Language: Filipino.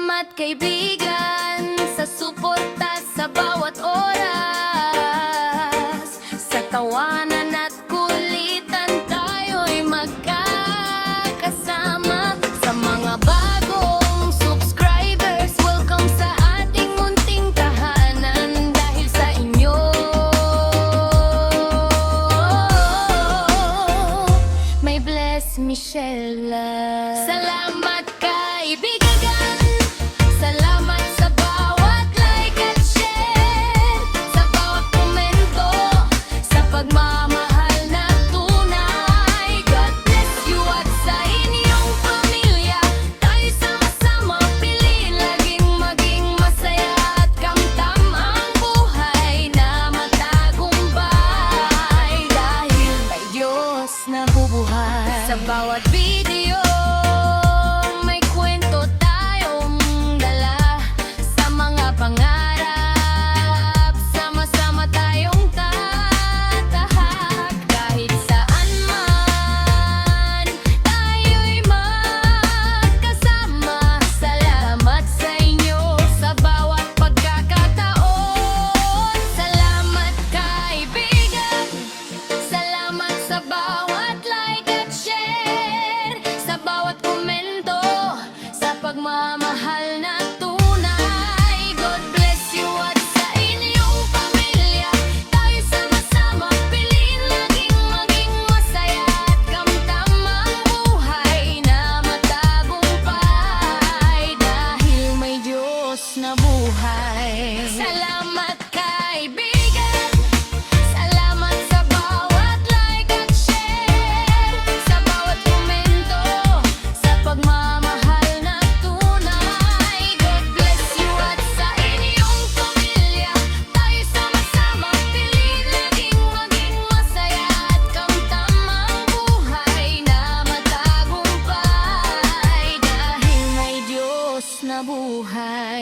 Salamat kaibigan sa suporta sa bawat oras. Sa tawanan at kulitan tayo'y magkakasama. Sa mga bagong subscribers, welcome sa ating munting tahanan. Dahil sa inyo may bless Michelle. Salamat kaibigan, salamat sa bawat like at share, sa bawat komento, sa pagmamahal na tunay. God bless you at sa inyong pamilya, tayo sama-sama piliin laging maging masaya at kamtam ang buhay na matagumpay. Dahil may Diyos na bubuhay sa bawat video. May kwento tayong dala sa mga pangarap. Sama-sama tayong tatahak. Kahit saan man tayo'y magkasama. Salamat sa inyo sa bawat pagkakataon. Salamat kaibigan, salamat sa bawat like at share, sa bawat komento, sa pagmamahal na tunay. God bless you at sa inyong pamilya, tayo sama-sama piliin laging maging masaya at kamtam ang buhay na matagumpay. Dahil may Diyos na buhay. Salamat kaibigan, salamat sa bawat like at share, sa bawat komento, sa pagmamahal na tunay. God bless you at sa inyong pamilya, tayo sama-sama piliin laging maging masaya at kamtam ang buhay na matagumpay. Dahil may Diyos na buhay.